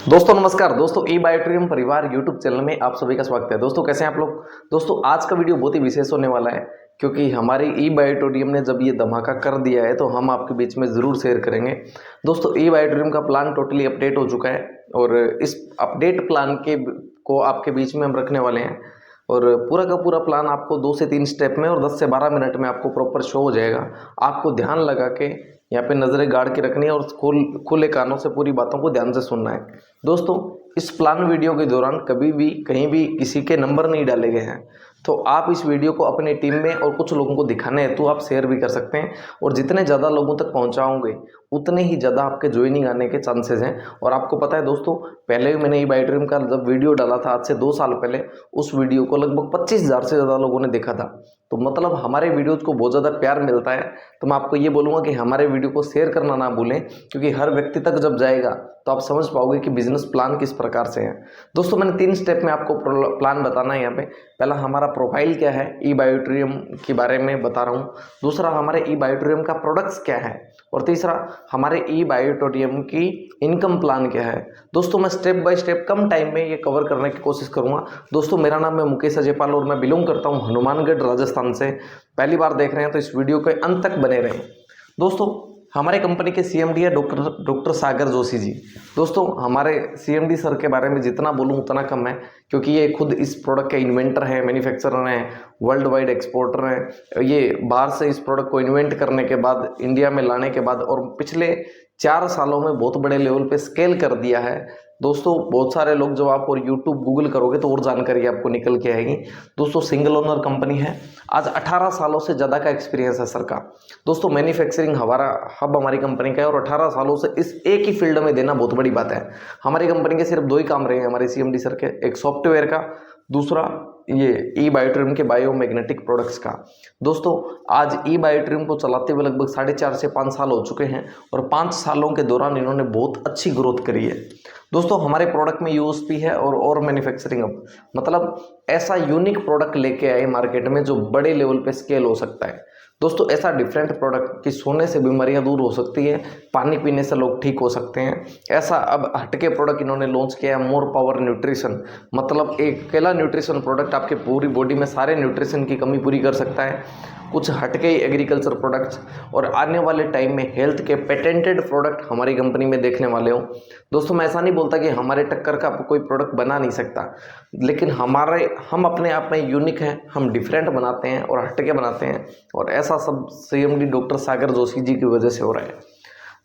दोस्तों नमस्कार। दोस्तों ई बायोट्रियम परिवार यूट्यूब चैनल में आप सभी का स्वागत है। दोस्तों कैसे हैं आप लोग। दोस्तों आज का वीडियो बहुत ही विशेष होने वाला है क्योंकि हमारी ई बायोट्रियम ने जब ये धमाका कर दिया है तो हम आपके बीच में ज़रूर शेयर करेंगे। दोस्तों ई बायोट्रियम का प्लान टोटली अपडेट हो चुका है और इस अपडेट प्लान को आपके बीच में हम रखने वाले हैं और पूरा का पूरा प्लान आपको 2 से 3 स्टेप में और 10 से 12 मिनट में आपको प्रॉपर शो हो जाएगा। आपको ध्यान लगा के यहाँ पे नज़रें गाड़ के रखनी है और खुले कानों से पूरी बातों को ध्यान से सुनना है। दोस्तों इस प्लान वीडियो के दौरान कभी भी कहीं भी किसी के नंबर नहीं डाले गए हैं, तो आप इस वीडियो को अपनी टीम में और कुछ लोगों को दिखाने हेतु तो आप शेयर भी कर सकते हैं और जितने ज़्यादा लोगों तक पहुँचाओगे उतने ही ज़्यादा आपके ज्वाइनिंग आने के चांसेस हैं। और आपको पता है दोस्तों, पहले भी मैंने ई बायोट्रियम का जब वीडियो डाला था आज से 2 साल पहले, उस वीडियो को लगभग 25,000 से ज़्यादा लोगों ने देखा था। तो मतलब हमारे वीडियोज़ को बहुत ज़्यादा प्यार मिलता है। तो मैं आपको ये बोलूँगा कि हमारे वीडियो को शेयर करना ना भूलें क्योंकि हर व्यक्ति तक जब जाएगा तो आप समझ पाओगे कि बिजनेस प्लान किस प्रकार से है। दोस्तों मैंने 3 स्टेप में आपको प्लान बताना है यहाँ पे। पहला हमारा प्रोफाइल क्या है, ई बायोट्रियम के बारे में बता रहा हूँ। दूसरा हमारे ई बायोट्रियम का प्रोडक्ट्स क्या है और तीसरा हमारे ई बायोट्रियम की इनकम प्लान क्या है। दोस्तों मैं step by step come time में ये कवर करने की कोशिश करूँगा। दोस्तों मेरा नाम है मुकेश अजयपाल और मैं बिलोंग करता हूँ हनुमानगढ़ राजस्थान से। पहली बार देख रहे हैं तो इस वीडियो के अंत तक बने रहें। दोस्तों हमारे कंपनी के सीएमडी है डॉक्टर सागर जोशी जी। दोस्तों हमारे सीएमडी सर के बारे में जितना बोलूं उतना कम है क्योंकि ये खुद इस प्रोडक्ट के इन्वेंटर हैं, मैन्युफैक्चरर हैं, वर्ल्ड वाइड एक्सपोर्टर हैं। ये बाहर से इस प्रोडक्ट को इन्वेंट करने के बाद इंडिया में लाने के बाद और पिछले 4 सालों में बहुत बड़े लेवल पे स्केल कर दिया है। दोस्तों बहुत सारे लोग जब आप और यूट्यूब गूगल करोगे तो और जानकारी आपको निकल के आएगी। दोस्तों सिंगल ओनर कंपनी है। आज 18 सालों से ज़्यादा का एक्सपीरियंस है सर का। दोस्तों मैन्युफैक्चरिंग हमारा हब हमारी कंपनी का है और 18 सालों से इस एक ही फील्ड में देना बहुत बड़ी बात है। हमारी कंपनी के सिर्फ 2 ही काम रहे हैं हमारे सीएमडी सर के, एक सॉफ्टवेयर का, दूसरा ये ई बायोट्रियम के बायोमैग्नेटिक प्रोडक्ट्स का। दोस्तों आज ई बायोट्रियम को चलाते हुए लगभग 4.5 से 5 साल हो चुके हैं और 5 सालों के दौरान इन्होंने बहुत अच्छी ग्रोथ करी है। दोस्तों हमारे प्रोडक्ट में यूएसपी है और मैन्युफैक्चरिंग अब मतलब ऐसा यूनिक प्रोडक्ट लेके आए मार्केट में जो बड़े लेवल पे स्केल हो सकता है। दोस्तों ऐसा डिफरेंट प्रोडक्ट कि सोने से बीमारियां दूर हो सकती है, पानी पीने से लोग ठीक हो सकते हैं, ऐसा अब हटके प्रोडक्ट इन्होंने लॉन्च किया है। मोर पावर न्यूट्रिशन, मतलब एक अकेला न्यूट्रिशन प्रोडक्ट आपके पूरी बॉडी में सारे न्यूट्रिशन की कमी पूरी कर सकता है। कुछ हटके एग्रीकल्चर प्रोडक्ट्स और आने वाले टाइम में हेल्थ के पेटेंटेड प्रोडक्ट हमारी कंपनी में देखने वाले हो। दोस्तों मैं ऐसा नहीं बोलता कि हमारे टक्कर का कोई प्रोडक्ट बना नहीं सकता, लेकिन हम अपने आप में यूनिक हैं, हम डिफरेंट बनाते हैं और हटके बनाते हैं और ऐसा सब सीएमडी डॉक्टर सागर जोशी जी की वजह से हो रहा है।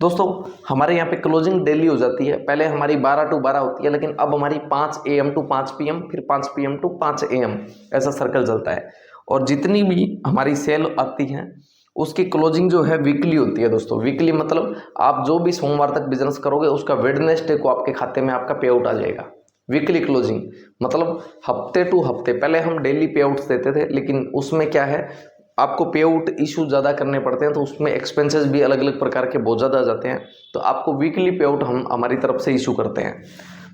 दोस्तों हमारे यहाँ पे क्लोजिंग डेली हो जाती है। पहले हमारी 12 to 12 होती है, लेकिन अब हमारी 5 AM to 5 PM, फिर 5 PM to 5 AM ऐसा सर्कल चलता है। और जितनी भी हमारी सेल आती है उसकी क्लोजिंग जो है वीकली होती है। दोस्तों वीकली मतलब आप जो भी सोमवार तक बिजनेस करोगे उसका वेडनेसडे को आपके खाते में आपका पे आउट आ जाएगा। वीकली क्लोजिंग मतलब हफ्ते टू हफ्ते। पहले हम डेली पे आउट्स देते थे, लेकिन उसमें क्या है आपको पे आउट इशू ज़्यादा करने पड़ते हैं तो उसमें एक्सपेंसेस भी अलग अलग प्रकार के बहुत ज़्यादा आ जाते हैं। तो आपको वीकली पे आउट हम हमारी तरफ से इशू करते हैं।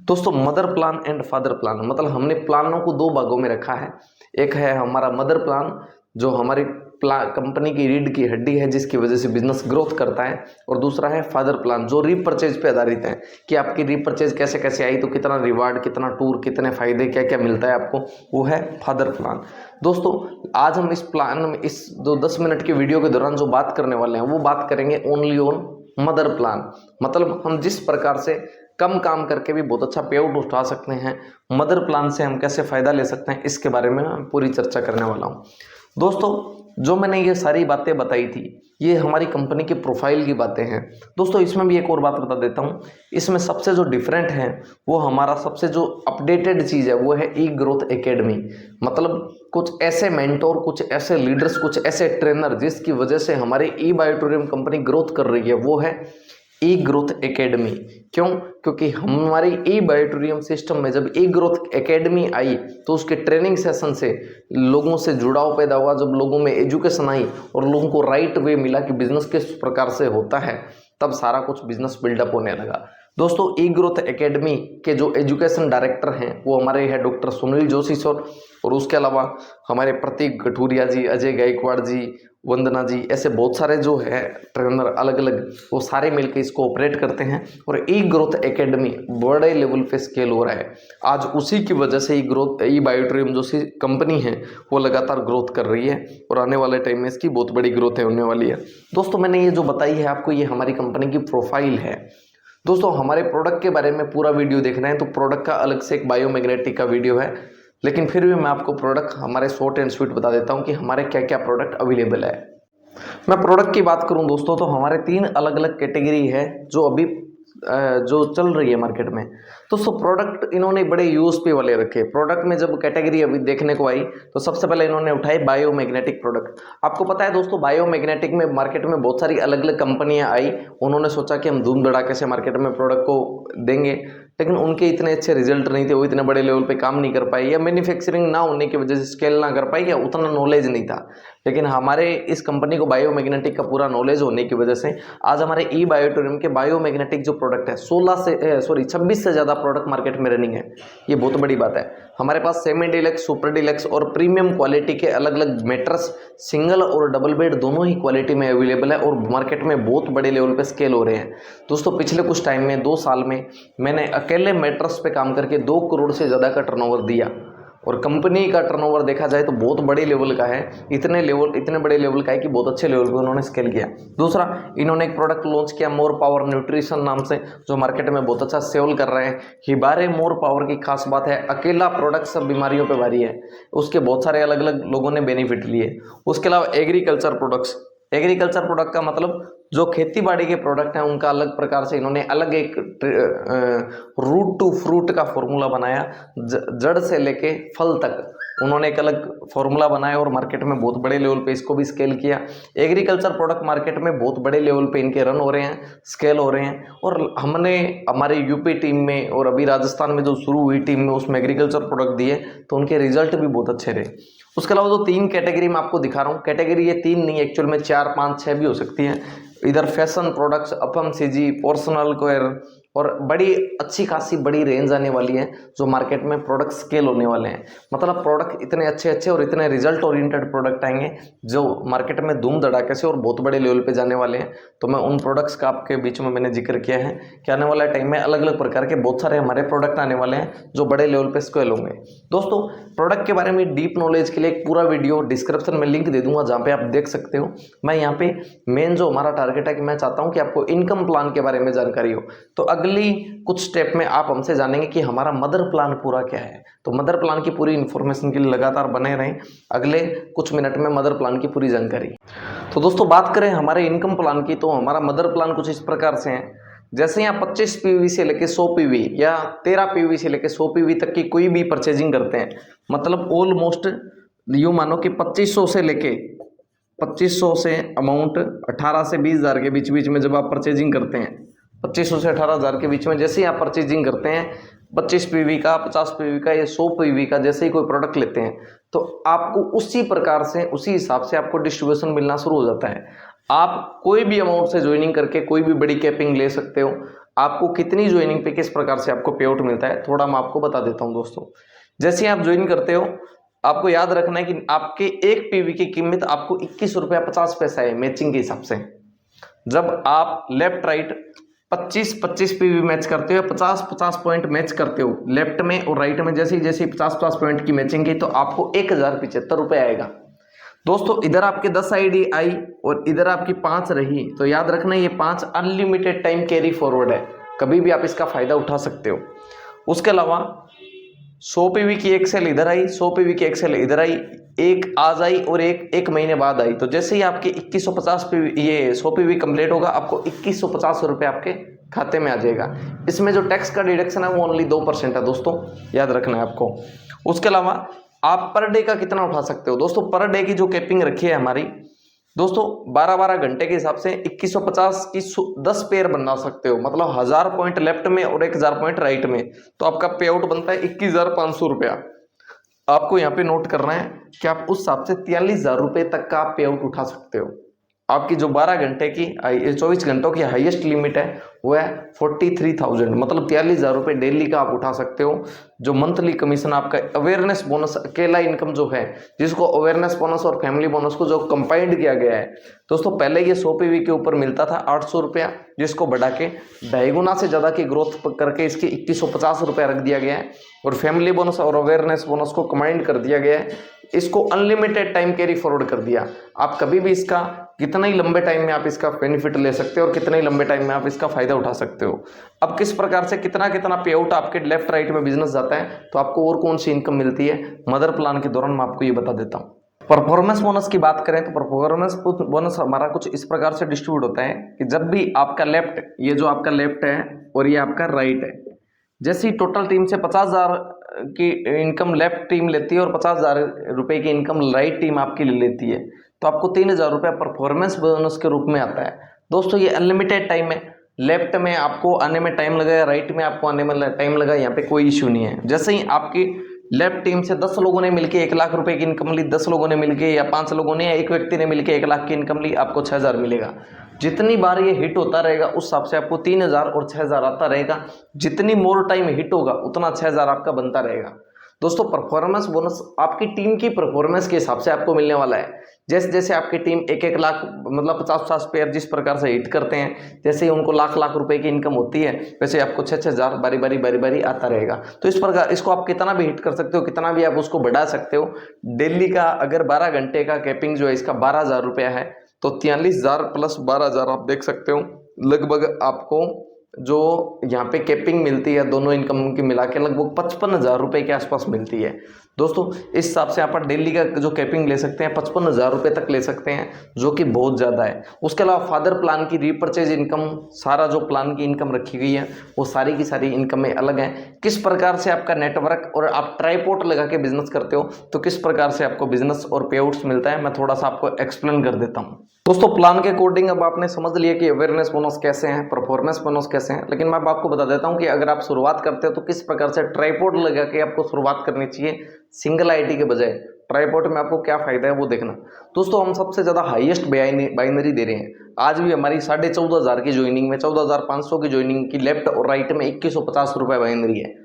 दोस्तों mother plan and father plan, मतलब हमने प्लानों को 2 भागों में रखा है। एक है हमारा मदर प्लान जो हमारी कंपनी की रीढ़ की हड्डी है जिसकी वजह से बिजनेस ग्रोथ करता है, और दूसरा है फादर प्लान जो रीपरचेज पे आधारित है कि आपकी रीपरचेज कैसे कैसे आई, तो कितना रिवार्ड, कितना टूर, कितने फायदे, क्या क्या मिलता है आपको, वो है फादर प्लान। दोस्तों आज हम इस प्लान में इस 10 मिनट के वीडियो के दौरान जो बात करने वाले हैं वो बात करेंगे ओनली ऑन मदर प्लान। मतलब हम जिस प्रकार से कम काम करके भी बहुत अच्छा पे आउट उठा सकते हैं, मदर प्लान से हम कैसे फ़ायदा ले सकते हैं, इसके बारे में मैं पूरी चर्चा करने वाला हूं। दोस्तों जो मैंने ये सारी बातें बताई थी ये हमारी कंपनी के प्रोफाइल की बातें हैं। दोस्तों इसमें भी एक और बात बता देता हूँ, इसमें सबसे जो डिफरेंट है वो हमारा सबसे जो अपडेटेड चीज़ है वो है ई ग्रोथ एकेडमी। मतलब कुछ ऐसे मेंटोर, कुछ ऐसे लीडर्स, कुछ ऐसे ट्रेनर जिसकी वजह से हमारी ई बायोट्रियम कंपनी ग्रोथ कर रही है, वो है ई ग्रोथ एकेडमी। क्यों? क्योंकि हमारी ई बायोट्रियम सिस्टम में जब ई ग्रोथ एकेडमी आई तो उसके ट्रेनिंग सेशन से लोगों से जुड़ाव पैदा हुआ। जब लोगों में एजुकेशन आई और लोगों को राइट वे मिला कि बिजनेस किस प्रकार से होता है, तब सारा कुछ बिजनेस बिल्डअप होने लगा। दोस्तों ई ग्रोथ एकेडमी के जो एजुकेशन डायरेक्टर हैं वो हमारे हैं डॉक्टर सुनील जोशी सर, और उसके अलावा हमारे प्रतीक गठूरिया जी, अजय गायकवाड़ जी, वंदना जी, ऐसे बहुत सारे जो है ट्रेनर अलग अलग वो सारे मिलकर इसको ऑपरेट करते हैं। और ई ग्रोथ एकेडमी बड़े लेवल पे स्केल हो रहा है। आज उसी की वजह से ई बायोट्रियम जो सी कंपनी है वो लगातार ग्रोथ कर रही है और आने वाले टाइम में इसकी बहुत बड़ी ग्रोथ होने वाली है। दोस्तों मैंने ये जो बताई है आपको, ये हमारी कंपनी की प्रोफाइल है। दोस्तों हमारे प्रोडक्ट के बारे में पूरा वीडियो देखना है तो प्रोडक्ट का अलग से एक बायोमैग्नेटिक का वीडियो है, लेकिन फिर भी मैं आपको प्रोडक्ट हमारे शॉर्ट एंड स्वीट बता देता हूं कि हमारे क्या क्या प्रोडक्ट अवेलेबल है। मैं प्रोडक्ट की बात करूं दोस्तों तो हमारे 3 अलग अलग कैटेगरी है जो अभी जो चल रही है मार्केट में। तो सब प्रोडक्ट इन्होंने बड़े यूएसपी वाले रखे। प्रोडक्ट में जब कैटेगरी अभी देखने को आई तो सबसे पहले इन्होंने उठाई बायोमैग्नेटिक प्रोडक्ट। आपको पता है दोस्तों बायोमैग्नेटिक में मार्केट में बहुत सारी अलग अलग कंपनियां आई, उन्होंने सोचा कि हम धूम धड़ाके से मार्केट में प्रोडक्ट को देंगे, लेकिन उनके इतने अच्छे रिजल्ट नहीं थे, वो इतने बड़े लेवल पे काम नहीं कर पाए, या मैन्युफैक्चरिंग ना होने की वजह से स्केल ना कर पाई, या उतना नॉलेज नहीं था। लेकिन हमारे इस कंपनी को बायोमैग्नेटिक का पूरा नॉलेज होने की वजह से आज हमारे ई बायोटोरियम के बायोमैग्नेटिक जो प्रोडक्ट है 26 से ज़्यादा प्रोडक्ट मार्केट में रनिंग है। ये बहुत बड़ी बात है। हमारे पास सेमी डिलक्स, सुपर डिलक्स और प्रीमियम क्वालिटी के अलग अलग मैट्रेस सिंगल और डबल बेड दोनों ही क्वालिटी में अवेलेबल है और मार्केट में बहुत बड़े लेवल पे स्केल हो रहे हैं। दोस्तों पिछले कुछ टाइम में 2 साल में मैंने अकेले मैट्रेस पे काम करके 2 करोड़ से ज़्यादा का टर्नओवर दिया, और कंपनी का टर्नओवर देखा जाए तो बहुत बड़े लेवल का है। इतने बड़े लेवल का है कि बहुत अच्छे लेवल पे उन्होंने स्केल किया। दूसरा, इन्होंने एक प्रोडक्ट लॉन्च किया मोर पावर न्यूट्रिशन नाम से, जो मार्केट में बहुत अच्छा सेल कर रहे हैं। हिबारे मोर पावर की खास बात है अकेला प्रोडक्ट सब बीमारियों पे भारी है, उसके बहुत सारे अलग अलग लोगों ने बेनिफिट लिए। उसके अलावा एग्रीकल्चर प्रोडक्ट का मतलब जो खेती बाड़ी के प्रोडक्ट हैं उनका अलग प्रकार से इन्होंने अलग एक रूट टू फ्रूट का फॉर्मूला बनाया, जड़ से लेके फल तक उन्होंने एक अलग फॉर्मूला बनाया और मार्केट में बहुत बड़े लेवल पे इसको भी स्केल किया। एग्रीकल्चर प्रोडक्ट मार्केट में बहुत बड़े लेवल पे इनके रन हो रहे हैं, स्केल हो रहे हैं, और हमने हमारे यूपी टीम में और अभी राजस्थान में जो शुरू हुई टीम में उसमें एग्रीकल्चर प्रोडक्ट दिए तो उनके रिजल्ट भी बहुत अच्छे रहे। उसके अलावा जो 3 कैटेगरी मैं आपको दिखा रहा हूँ, कैटेगरी ये 3 नहीं एक्चुअल में 4, 5, 6 भी हो सकती है। इधर fashion products, FMCG, personal care, और बड़ी अच्छी खासी बड़ी रेंज आने वाली है जो मार्केट में प्रोडक्ट स्केल होने वाले हैं। मतलब प्रोडक्ट इतने अच्छे और इतने रिजल्ट ओरिएंटेड प्रोडक्ट आएंगे जो मार्केट में धूम धड़ाके से और बहुत बड़े लेवल पे जाने वाले हैं। तो मैं उन प्रोडक्ट्स का आपके बीच में मैंने जिक्र किया है कि आने वाले टाइम में अलग अलग प्रकार के बहुत सारे हमारे प्रोडक्ट आने वाले हैं जो बड़े लेवल पे स्केल होंगे। दोस्तों प्रोडक्ट के बारे में डीप नॉलेज के लिए एक पूरा वीडियो डिस्क्रिप्शन में लिंक दे दूंगा जहाँ पे आप देख सकते हो। मैं यहाँ पे मेन जो हमारा टारगेट है कि मैं चाहता हूँ कि आपको इनकम प्लान के बारे में जानकारी हो। तो अगली कुछ स्टेप में आप हमसे जानेंगे कि हमारा मदर प्लान पूरा क्या है। तो मदर प्लान की पूरी इंफॉर्मेशन के लिए लगातार बने रहें, अगले कुछ मिनट में मदर प्लान की पूरी जानकारी। तो दोस्तों बात करें हमारे इनकम प्लान की, तो हमारा मदर प्लान कुछ इस प्रकार से है। जैसे यहाँ 25 पीवी से लेके 100 पीवी या 13 पीवी से लेके 100 पीवी तक की कोई भी परचेजिंग करते हैं, मतलब ऑलमोस्ट यूँ मानो कि 2500 से लेके 2500 से अमाउंट 18 से 20,000 के बीच में जब आप परचेजिंग करते हैं, 2500 से 18,000 के बीच में जैसे ही आप परचेजिंग करते हैं 25 पीवी का, 50 पीवी का या 100 पीवी का जैसे ही कोई प्रोडक्ट लेते हैं तो आपको उसी प्रकार से उसी हिसाब से आपको डिस्ट्रीब्यूशन मिलना शुरू हो जाता है। आप कोई भी अमाउंट से ज्वाइनिंग करके कोई भी बड़ी कैपिंग ले सकते हो। आपको कितनी ज्वाइनिंग पे किस प्रकार से आपको पे आउट मिलता है थोड़ा मैं आपको बता देता हूँ। दोस्तों जैसे ही आप ज्वाइन करते हो आपको याद रखना है कि आपके एक पीवी की कीमत आपको 21 रुपया 50 पैसा है मैचिंग के हिसाब से। जब आप लेफ्ट राइट 25-25 पीवी मैच करते हो, 50-50 पॉइंट मैच करते हो लेफ्ट में और राइट में, जैसे 50-50 पॉइंट की मैचिंग की तो आपको 1075 रुपये आएगा। दोस्तों इधर आपके 10 आईडी आई और इधर आपकी 5 रही, तो याद रखना ये 5 अनलिमिटेड टाइम कैरी फॉरवर्ड है, कभी भी आप इसका फायदा उठा सकते हो। उसके अलावा 100 पीवी की एक सेल इधर आई, 100 पीवी की एक सेल इधर आई, एक आज आई और एक महीने बाद आई। तो जैसे ही आपके 2150 पीवी ये 100 पीवी कंप्लीट होगा आपको 2150 रुपये आपके खाते में आ जाएगा। इसमें जो टैक्स का डिडक्शन है वो ओनली 2% है दोस्तों, याद रखना है आपको। उसके अलावा आप पर डे का कितना उठा सकते हो। दोस्तों पर डे की जो कैपिंग रखी है हमारी दोस्तों 12-12 घंटे के हिसाब से 2150 की 10 पेयर बना सकते हो, मतलब 1000 पॉइंट लेफ्ट में और 1000 पॉइंट राइट में, तो आपका पे आउट बनता है 21,500 रुपया। आपको यहाँ पे नोट करना है कि आप उस हिसाब से 43,000 रुपये तक का पे आउट उठा सकते हो। आपकी जो 12 घंटे की 24 घंटों की हाईएस्ट लिमिट है वो है 43,000, मतलब 43,000 रुपये डेली का आप उठा सकते हो। जो मंथली कमीशन आपका अवेयरनेस बोनस अकेला इनकम जो है, जिसको अवेयरनेस बोनस और फैमिली बोनस को जो कंबाइंड किया गया है दोस्तों, पहले ये 100 PV के ऊपर मिलता था 800 रुपया, जिसको बढ़ा के 2.5 गुना से ज़्यादा की ग्रोथ करके इसके 2150 रुपया रख दिया गया है। और फैमिली बोनस और अवेयरनेस बोनस को कंबाइंड कर दिया गया है, इसको अनलिमिटेड टाइम कैरी फॉरवर्ड कर दिया। आप कभी भी इसका कितना ही लंबे टाइम में आप इसका बेनिफिट ले सकते हो और कितने ही लंबे टाइम में आप इसका फायदा उठा सकते हो। अब किस प्रकार से कितना कितना पे आउट आपके लेफ्ट राइट में बिजनेस जाता है, तो आपको और कौन सी इनकम मिलती है मदर प्लान के दौरान, मैं आपको ये बता देता हूँ। परफॉर्मेंस बोनस की बात करें तो परफॉर्मेंस बोनस हमारा कुछ इस प्रकार से डिस्ट्रीब्यूट होता है कि जब भी आपका लेफ्ट, ये जो आपका लेफ्ट है और ये आपका राइट है, जैसी टोटल टीम से 50,000 की इनकम लेफ्ट टीम लेती है और 50,000 रुपये की इनकम राइट टीम आपकी ले लेती है, तो आपको 3,000 रुपये परफॉर्मेंस बोनस के रूप में आता है। दोस्तों ये अनलिमिटेड टाइम है, लेफ्ट में आपको आने में टाइम लगेगा, राइट में आपको आने में टाइम लगा, यहाँ पे कोई इश्यू नहीं है। जैसे ही आपकी लेफ्ट टीम से 10 लोगों ने मिलकर 1 लाख रुपए की इनकम ली, 10 लोगों ने मिलकर या 5 लोगों ने या एक व्यक्ति ने मिलकर 1 लाख की इनकम ली, आपको 6,000 मिलेगा। जितनी बार ये हिट होता रहेगा उस हिसाब से आपको 3,000 और 6,000 आता रहेगा। जितनी मोर टाइम हिट होगा उतना 6,000 आपका बनता रहेगा। दोस्तों परफॉर्मेंस बोनस आपकी टीम की परफॉर्मेंस के हिसाब से आपको मिलने वाला है। जैसे जैसे आपकी टीम 1-1 लाख मतलब 50-50 पेयर जिस प्रकार से हिट करते हैं, जैसे ही उनको लाख रुपए की इनकम होती है, वैसे आपको 6,000 बारी बारी आता रहेगा। तो इस प्रकार इसको आप कितना भी हिट कर सकते हो, कितना भी आप उसको बढ़ा सकते हो। डेली का अगर 12 घंटे का कैपिंग जो है इसका 12,000 रुपया है, तो 43,000 प्लस 12,000 आप देख सकते हो, लगभग आपको जो यहाँ पे कैपिंग मिलती है दोनों इनकम की मिला के लगभग 55,000 रुपये के आसपास मिलती है। दोस्तों इस हिसाब से आप डेली का जो कैपिंग ले सकते हैं 55,000 रुपये तक ले सकते हैं, जो कि बहुत ज़्यादा है। उसके अलावा फादर प्लान की रीपर्चेज इनकम, सारा जो प्लान की इनकम रखी गई है वो सारी की सारी इनकमें अलग हैं। किस प्रकार से आपका नेटवर्क और आप ट्राइपोर्ट लगा के बिजनेस करते हो तो किस प्रकार से आपको बिजनेस और पे आउट्स मिलता है, मैं थोड़ा सा आपको एक्सप्लेन कर देता हूँ। दोस्तों प्लान के अकॉर्डिंग अब आपने समझ लिया कि अवेयरनेस बोनस कैसे हैं, परफॉर्मेंस बोनस कैसे हैं, लेकिन मैं आपको बता देता हूं कि अगर आप शुरुआत करते हो तो किस प्रकार से ट्राइपॉड लगा के आपको शुरुआत करनी चाहिए सिंगल आईडी के बजाय। ट्राइपॉड में आपको क्या फायदा है वो देखना। दोस्तों हम सबसे ज़्यादा हाईएस्ट बाइनरी दे रहे हैं। आज भी हमारी 14,500 की ज्वाइनिंग में 14,500 की ज्वाइनिंग की लेफ्ट और राइट में 2150 रुपये बाइनरी है।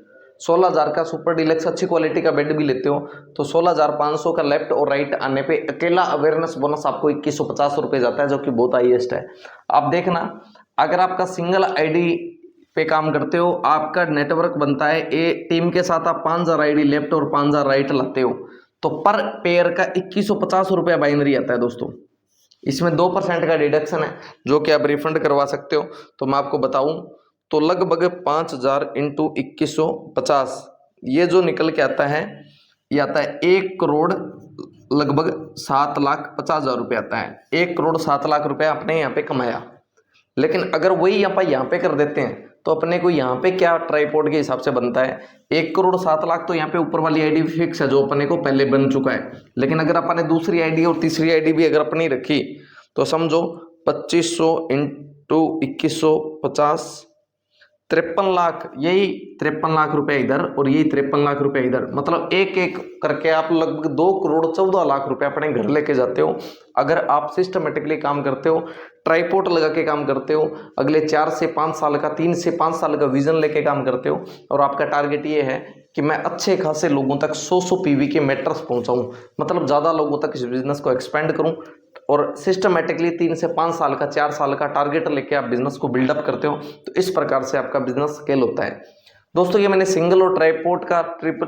16,000 का सुपर डिलक्स अच्छी क्वालिटी का बेड भी लेते हो तो 16,500 का लेफ्ट और राइट आने पे अकेला अवेयरनेस बोनस आपको 2150 रुपये जाता है, जो कि बहुत हाईएस्ट है। आप देखना अगर आपका सिंगल आईडी पे काम करते हो, आपका नेटवर्क बनता है ए टीम के साथ, आप 5,000 आईडी लेफ्ट और 5,000 राइट लाते हो तो पर पेयर का 2150 रुपया बाइनरी आता है। दोस्तों इसमें 2% का डिडक्शन है जो कि आप रिफंड करवा सकते हो। तो मैं आपको बताऊं तो लगभग 5,000 इंटू 2150 ये जो निकल के आता है, ये आता है 1 करोड़ लगभग 7,50,000 रुपये आता है। 1 करोड़ 7 लाख रुपये आपने यहाँ पे कमाया। लेकिन अगर वही यहाँ पे कर देते हैं तो अपने को यहाँ पे क्या ट्राइपॉड के हिसाब से बनता है 1 करोड़ 7 लाख, तो यहाँ पे ऊपर वाली आईडी फिक्स है जो अपने को पहले बन चुका है। लेकिन अगर अपने दूसरी आईडी और तीसरी आईडी भी अगर अपनी रखी तो समझो 2,500 इंटू 2150 53 लाख, यही 53 लाख रुपए इधर और यही 53 लाख रुपए इधर, मतलब एक एक करके आप लगभग 2 करोड़ 14 लाख रुपए अपने घर लेके जाते हो। अगर आप सिस्टमेटिकली काम करते हो, ट्राइपॉड लगा के काम करते हो, अगले 4 से 5 साल का 3 से 5 साल का विजन लेके काम करते हो और आपका टारगेट ये है कि मैं अच्छे खासे लोगों तक 100 PV के मैटर्स पहुंचाऊं, मतलब ज़्यादा लोगों तक इस बिजनेस को एक्सपेंड करूं और सिस्टमेटिकली 3 से 5 साल का 4 साल का टारगेट लेके आप बिजनेस को बिल्डअप करते हो, तो इस प्रकार से आपका बिजनेस स्केल होता है। दोस्तों ये मैंने सिंगल और ट्राइपॉड का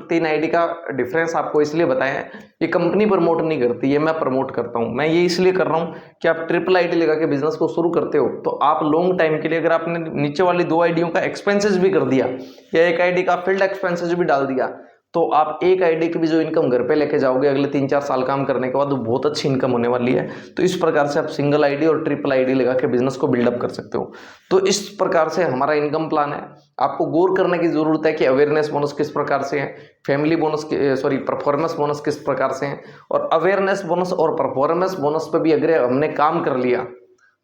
3 आईडी का डिफरेंस आपको इसलिए बताया है, ये कंपनी प्रमोट नहीं करती, ये मैं प्रमोट करता हूँ। मैं ये इसलिए कर रहा हूँ कि आप ट्रिपल आईडी लगा के बिजनेस को शुरू करते हो तो आप लॉन्ग टाइम के लिए अगर आपने नीचे वाली 2 आईडियों का एक्सपेंसेस भी कर दिया या एक आईडी का फील्ड एक्सपेंसेस भी डाल दिया तो आप एक आईडी की भी जो इनकम घर पे लेके जाओगे अगले 3-4 साल काम करने के बाद वो बहुत अच्छी इनकम होने वाली है। तो इस प्रकार से आप सिंगल आईडी और ट्रिपल आईडी लगा के बिजनेस को बिल्डअप कर सकते हो। तो इस प्रकार से हमारा इनकम प्लान है। आपको गौर करने की जरूरत है कि अवेयरनेस बोनस किस प्रकार से है, फैमिली बोनस परफॉर्मेंस बोनस किस प्रकार से है, और अवेयरनेस बोनस और परफॉर्मेंस बोनस पे भी अगर हमने काम कर लिया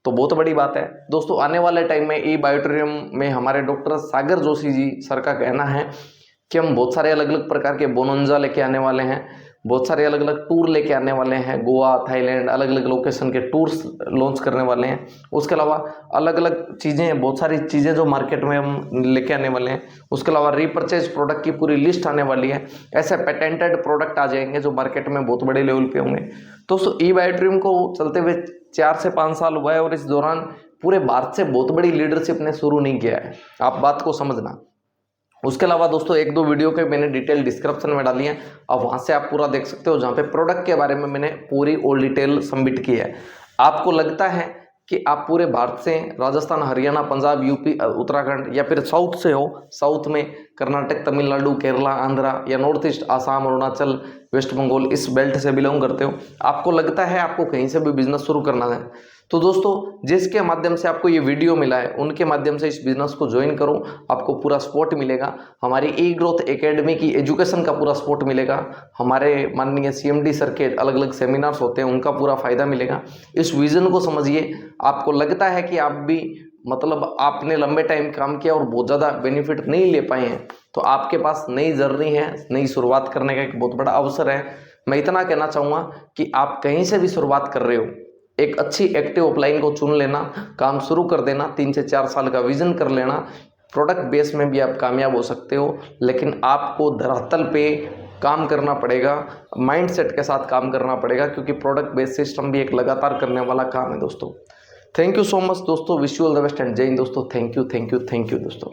तो बहुत बड़ी बात है। दोस्तों आने वाले टाइम में ई बायोटेरियम में हमारे डॉक्टर सागर जोशी जी सर का कहना है कि हम बहुत सारे अलग अलग प्रकार के बोनंजा लेके आने वाले हैं। बहुत सारे अलग अलग टूर लेके आने वाले हैं, गोवा, थाईलैंड, अलग अलग लोकेशन के टूर्स लॉन्च करने वाले हैं। उसके अलावा अलग अलग चीज़ें, बहुत सारी चीज़ें जो मार्केट में हम लेके आने वाले हैं। उसके अलावा रीपर्चेज प्रोडक्ट की पूरी लिस्ट आने वाली है। ऐसे पेटेंटेड प्रोडक्ट आ जाएंगे जो मार्केट में बहुत बड़े लेवल पे होंगे। दोस्तों ई बायोट्रिम को चलते हुए 4 से 5 साल हुआ है और इस दौरान पूरे भारत से बहुत बड़ी लीडरशिप ने शुरू नहीं किया है, आप बात को समझना। उसके अलावा दोस्तों 1-2 वीडियो के मैंने डिटेल डिस्क्रिप्शन में डाली है, अब वहाँ से आप पूरा देख सकते हो, जहाँ पे प्रोडक्ट के बारे में मैंने पूरी ऑल डिटेल सबमिट की है। आपको लगता है कि आप पूरे भारत से, राजस्थान, हरियाणा, पंजाब, यूपी, उत्तराखंड या फिर साउथ से हो, साउथ में कर्नाटक, तमिलनाडु, केरला, आंध्रा या north east, Assam, Arunachal, waste Bengal, इस बेल्ट से बिलोंग करते हो, आपको लगता है आपको कहीं से भी बिजनेस शुरू करना है, तो दोस्तों जिसके माध्यम से आपको ये वीडियो मिला है उनके माध्यम से इस बिजनेस को ज्वाइन करो, आपको पूरा सपोर्ट मिलेगा। हमारी ई ग्रोथ एकेडमी की एजुकेशन का पूरा सपोर्ट मिलेगा, हमारे माननीय CMD सर के अलग अलग सेमिनार्स होते हैं उनका पूरा फायदा मिलेगा। इस विजन को समझिए। आपको लगता है कि आप भी मतलब आपने लंबे टाइम काम किया और बहुत ज़्यादा बेनिफिट नहीं ले पाए हैं, तो आपके पास नई जर्नी है, नई शुरुआत करने का एक बहुत बड़ा अवसर है। मैं इतना कहना चाहूँगा कि आप कहीं से भी शुरुआत कर रहे हो, एक अच्छी एक्टिव ऑफलाइन को चुन लेना, काम शुरू कर देना, 3 से 4 साल का विजन कर लेना। प्रोडक्ट बेस में भी आप कामयाब हो सकते हो, लेकिन आपको धरातल पे काम करना पड़ेगा, माइंडसेट के साथ काम करना पड़ेगा, क्योंकि प्रोडक्ट बेस्ड सिस्टम भी एक लगातार करने वाला काम है दोस्तों। थैंक यू सो मच दोस्तों, wish you all the best and जय हिंद दोस्तों। थैंक यू दोस्तों।